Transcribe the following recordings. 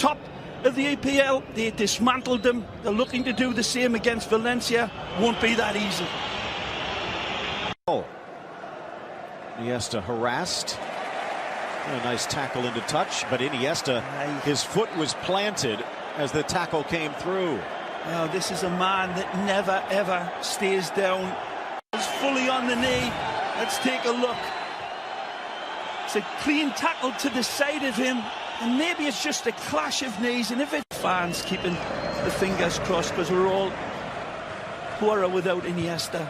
top of the EPL. They dismantled them. They're looking to do the same against Valencia. Won't be that easy. Oh, Iniesta harassed. A nice tackle into touch, but Iniesta, his foot was planted as the tackle came through. Now, this is a man that never, ever stays down. He's fully on the knee. Let's take a look. It's a clean tackle to the side of him, and maybe it's just a clash of knees. And if it's fans keeping the fingers crossed, because we're all poorer without Iniesta.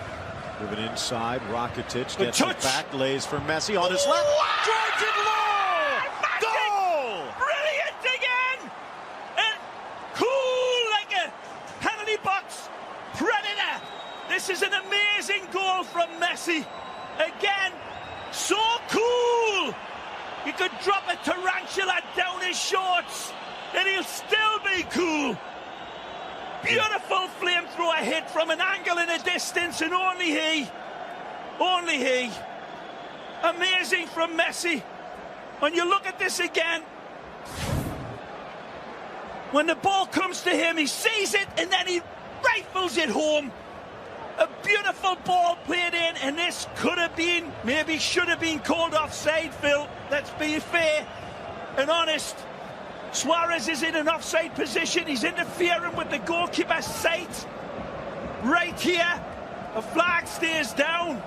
Moving inside, Rakitic Good gets touch. it back, lays for Messi on his left. Drives it low! Goal! Brilliant again! And cool like a penalty box predator. This is an amazing goal from Messi. Again, so cool! You could drop a tarantula down his shorts and he'll still be cool. Beautiful flamethrower hit from an angle in a distance, and only he, amazing from Messi. When you look at this again, when the ball comes to him, he sees it and then he rifles it home. A beautiful ball played in, and this could have been, maybe should have been called offside, Phil. Let's be fair and honest. Suarez is in an offside position. He's interfering with the goalkeeper's sight. Right here, a flag stays down.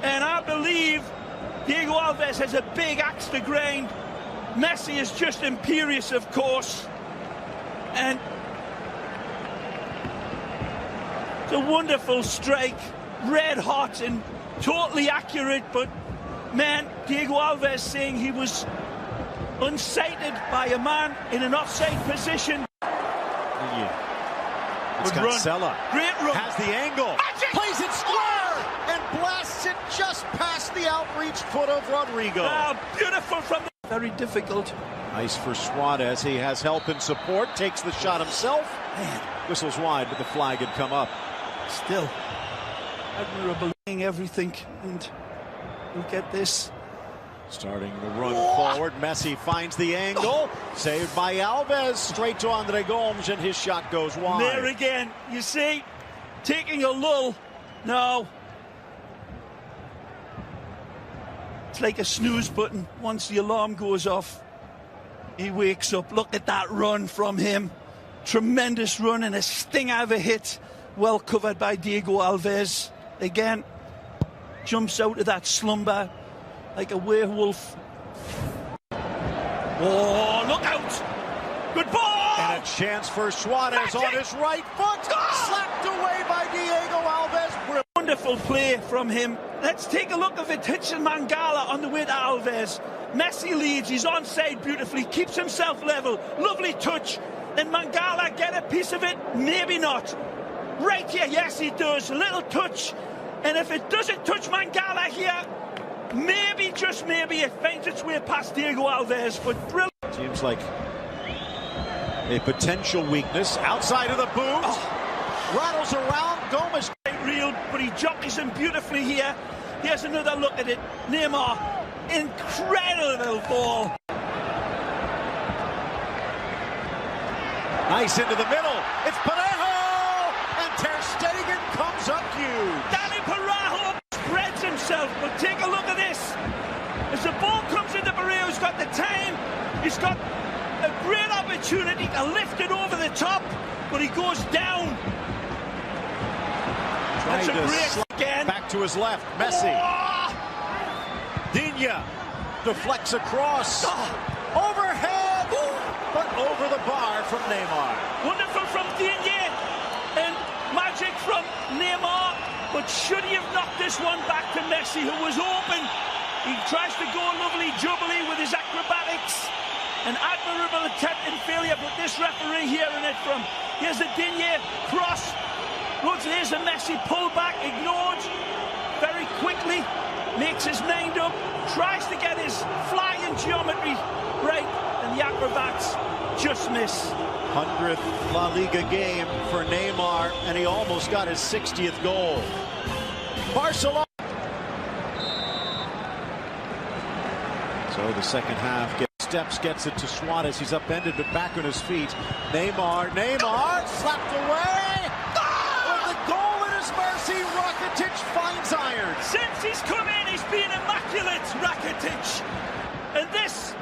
And I believe Diego Alves has a big axe to grind. Messi is just imperious, of course. And it's a wonderful strike. Red hot and totally accurate. But, man, Diego Alves saying he was unsighted by a man in an offside position. It's Cancela. Great run. Has the angle. Magic. Plays it square and blasts it just past the outreach foot of Rodrigo. Beautiful from the... Very difficult. Nice for Suarez. He has help and support. Takes the shot himself. Man. Whistles wide, but the flag had come up. Still admirable. Everything. And we'll get this. Starting the run forward, Messi finds the angle, saved by Alves, straight to Andre Gomes, and his shot goes wide. There again, you see, taking a lull. No. It's like a snooze button. Once the alarm goes off, he wakes up. Look at that run from him. Tremendous run and a stinger of a hit. Well covered by Diego Alves. Again, jumps out of that slumber like a werewolf. Oh, look out! Good ball! And a chance for Suarez on his right foot. Slapped away by Diego Alves. Wonderful play from him. Let's take a look at it. Hitching Mangala on the way to Alves. Messi leads. He's onside beautifully. Keeps himself level. Lovely touch. And Mangala get a piece of it? Maybe not. Right here, yes, he does. A little touch. And if it doesn't touch Mangala here, maybe, just maybe, it finds its way past Diego Alves, but brilliant. Seems like a potential weakness outside of the boot. Rattles around, Gomes. Real, but he jockeys him beautifully here. Here's another look at it. Neymar, incredible ball. Nice into the middle. It's Parejo, and Ter Stegen comes up huge. Danny Parejo spreads himself, but take a look at this. As the ball comes into Parejo, he's got the time, he's got a great opportunity to lift it over the top, but he goes down. That's a great again. Back to his left, Messi. Oh! Digne deflects across. Overhead, but over the bar from Neymar. Wonderful from Digne, and magic from Neymar. But should he have knocked this one back to Messi, who was open? He tries to go lovely jubbly with his acrobatics. An admirable attempt in failure, but this referee hearing it from. Here's a Digne cross. Here's a Messi pull back, ignored very quickly. Makes his mind up. Tries to get his flying geometry right, and the acrobats just miss. 100th La Liga game for Neymar, and he almost got his 60th goal. Barcelona. So the second half gets steps, gets it to Suarez. He's upended, but back on his feet. Neymar, slapped away! With the goal at his mercy, Rakitic finds iron. Since he's come in, he's been immaculate, Rakitic. And this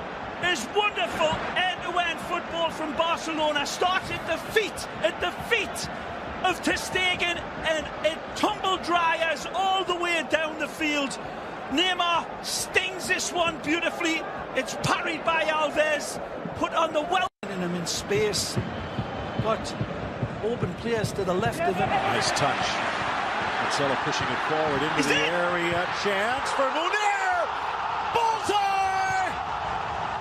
is wonderful end-to-end football from Barcelona. Starts at the feet of Ter Stegen, and it tumble dryers all the way down the field. Neymar stings this one beautifully. It's parried by Alves, put on the well in him in space. Got open players to the left of him. Nice touch. Marcelo pushing it forward into the area. Chance for Munir. Bullseye!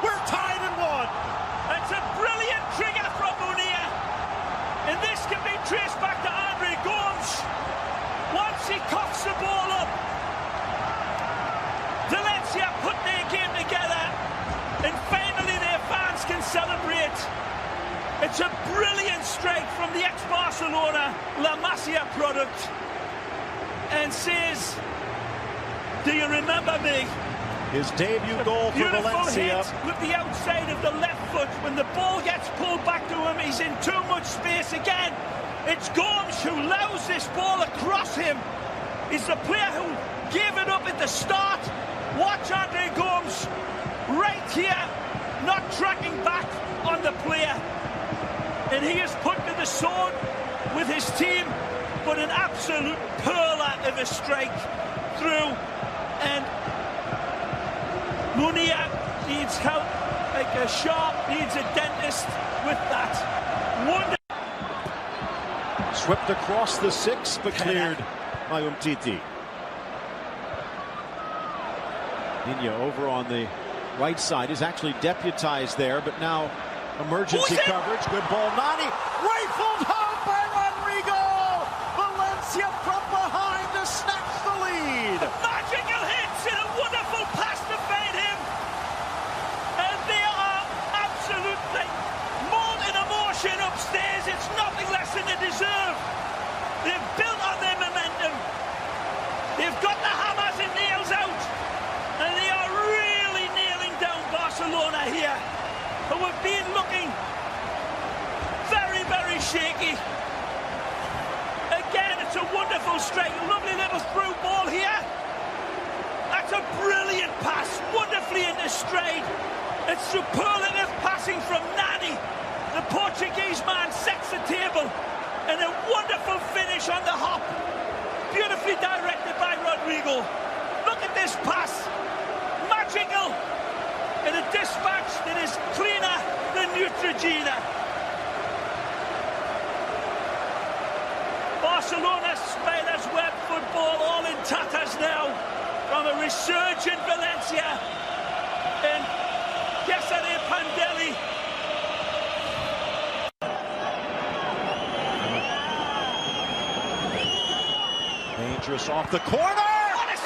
We're tied at 1. That's a brilliant trigger from Munir. And this can be traced back to Andre Gomes. Once he coughs the ball up, Valencia put their game together, and finally their fans can celebrate. It's a brilliant strike from the ex-Barcelona La Masia product, and says, do you remember me? His debut goal for Valencia. Hit with the outside of the left foot. When the ball gets pulled back to him, he's in too much space again. It's Gomes who allows this ball across him. He's the player who gave it up at the start. Watch Andre Gomes right here, not tracking back on the player. And he is put to the sword with his team, but an absolute perler of a strike through. And Munir needs help, like a shark needs a dentist with that. Swept across the 6, but cleared by Umtiti. Nino over on the right side is actually deputized there, but now emergency coverage. Good ball. Nani rifled home by Rodrigo. Valencia from behind to snatch the lead. Magical hits and a wonderful pass to feed him. And they are absolutely molten emotion upstairs. It's nothing less than they deserve. They've built on their momentum. They've got the hammers and nails out. And they are really nailing down Barcelona here, who have been looking very, very shaky. Again, it's a wonderful strike. A lovely little through ball here. That's a brilliant pass, wonderfully into stride. It's superlative passing from Nani. The Portuguese man sets the table. And a wonderful finish on the hop. Beautifully directed by Rodrigo. Look at this pass. Magical. And a dispatch that is cleaner than Neutrogena. Barcelona Spiders web football all in tatters now from a resurgent Valencia. And Cesare Pandelli. Dangerous off the corner.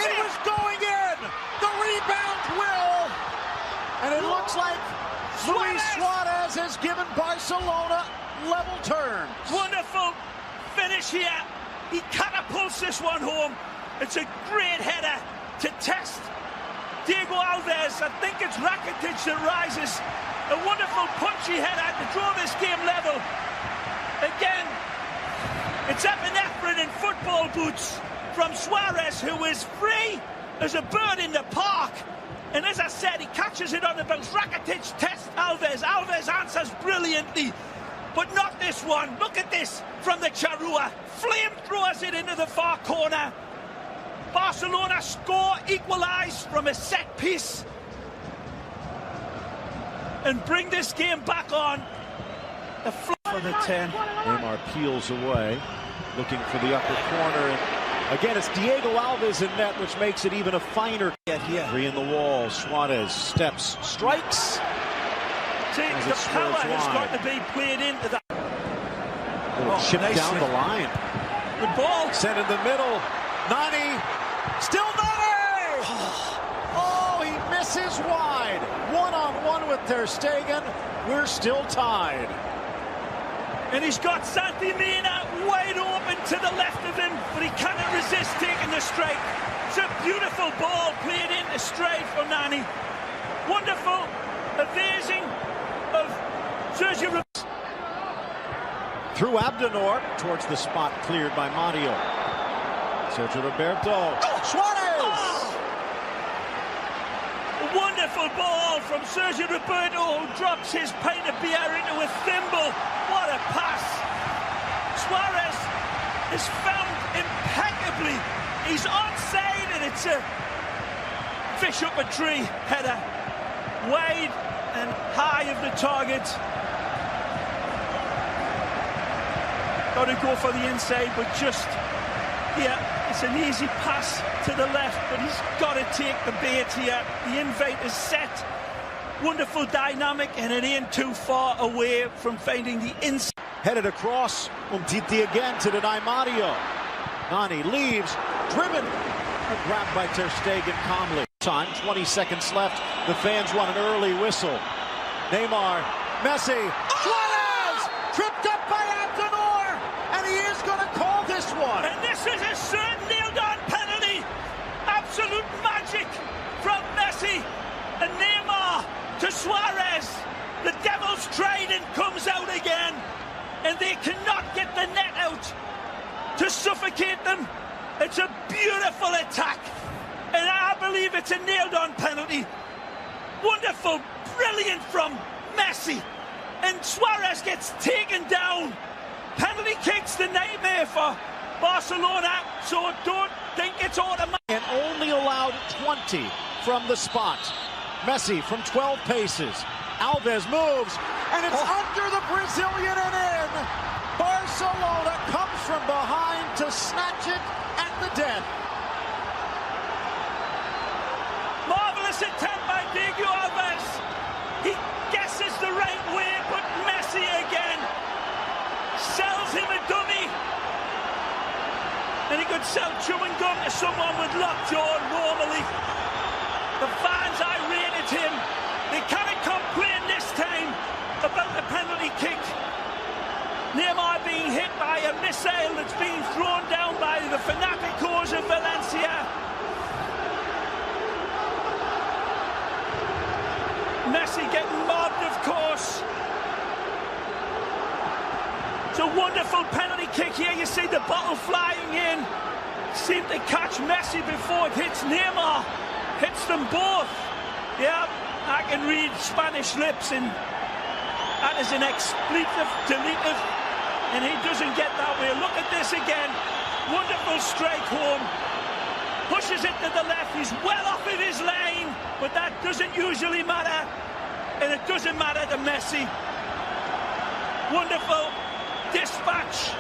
It was going in. The rebound will. And it looks like Luis Suarez has given Barcelona level terms. Wonderful finish here. He catapults this one home. It's a great header to test Diego Alves. I think it's Rakitic that rises. A wonderful punchy header to draw this game level. Again, it's epinephrine in football boots from Suarez, who is free as a bird in the park. And as I said, he catches it on the bounce. Rakitic tests Alves. Alves answers brilliantly, but not this one. Look at this from the Charrua. Flamethrowers it into the far corner. Barcelona score, equalise from a set piece, and bring this game back on. The for the 10. Neymar peels away, looking for the upper corner. And again, it's Diego Alves in net, which makes it even a finer get here. 3 in the wall. Suarez steps, strikes. See, the power has got to be played into that. Chip down the line. Good ball. Sent in the middle. Nani. Still Nani! Oh, he misses wide. 1-on-1 with Ter Stegen. We're still tied. And he's got Santi Mina wide open to the left of him, but he cannot resist taking the strike. It's a beautiful ball played into stride for Nani. Wonderful Amazing of Sergio. Through Abdenor towards the spot cleared by Mario. Sergio Roberto. Suarez! Oh! Wonderful ball from Sergio Roberto, who drops his pint of beer into a thimble. What a pass! Suarez is found impeccably. He's onside, and it's a fish up a tree header. Wide and high of the target. Got to go for the inside, but just here, it's an easy pass to the left, but he's got to take the bait here. The invite is set. Wonderful dynamic, and it ain't too far away from finding the inside. Headed across, Umtiti again to deny Mario. Nani leaves, driven, and grabbed by Ter Stegen calmly. Time, 20 seconds left. The fans want an early whistle. Neymar, Messi, Suarez, tripped up by Abdenor, and he is going to call this one. And this is a certain nailed-on penalty. Absolute magic from Messi and Neymar to Suarez. The Devil's Trident comes out again, and they cannot get the net out to suffocate them. It's a beautiful attack, and I believe it's a nailed-on penalty. Wonderful, brilliant from Messi, and Suarez gets taken down. Penalty kicks the nightmare for Barcelona, so don't think it's automatic. And only allowed 20 from the spot. Messi from 12 paces. Alves moves, and it's under the Brazilian and in. Barcelona comes from behind to snatch it at the death. Marvelous attempt by Diego Alves. He guesses the right way, but Messi again sells him a dummy. And he could sell chewing gum to someone with lockjaw normally. The fans irated him. They can't complain this time about the penalty kick. Neymar being hit by a missile that's being thrown down by the Fanaticos of Valencia. Messi getting mobbed, of course. It's a wonderful penalty kick here. You see the bottle flying in. Seemed to catch Messi before it hits Neymar. Hits them both. Yeah, I can read Spanish lips, and that is an expletive, deletive, and he doesn't get that way. Look at this again. Wonderful strike home. Pushes it to the left. He's well off of his lane, but that doesn't usually matter, and it doesn't matter to Messi. Wonderful dispatch,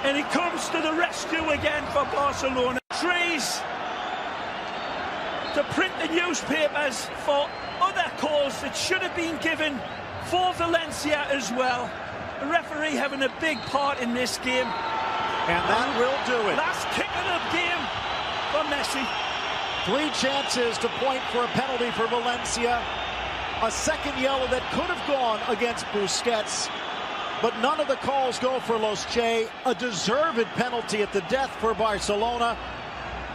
and he comes to the rescue again for Barcelona. Trees to print the newspapers for other calls that should have been given for Valencia as well. The referee having a big part in this game. And that will do it. Last kick of the game for Messi. 3 chances to point for a penalty for Valencia. A second yellow that could have gone against Busquets. But none of the calls go for Los Che. A deserved penalty at the death for Barcelona.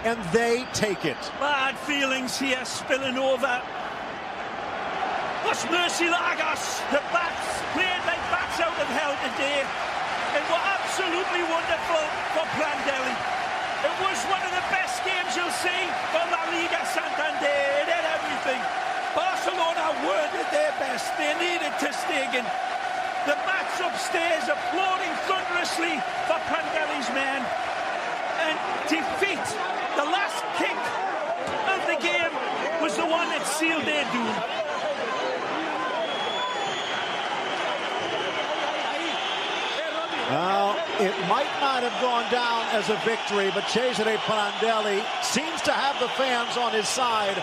And they take it. Bad feelings here spilling over. Los Murciélagos, the bats played like bats out of hell today, and were absolutely wonderful for Prandelli. It was one of the best games you'll see for La Liga Santander. It had everything. Barcelona weren't at their best. They needed Ter Stegen. The bats upstairs applauding thunderously for Prandelli's men. And defeat, the last kick of the game, was the one that sealed their doom. Well, it might not have gone down as a victory, but Cesare Prandelli seems to have the fans on his side.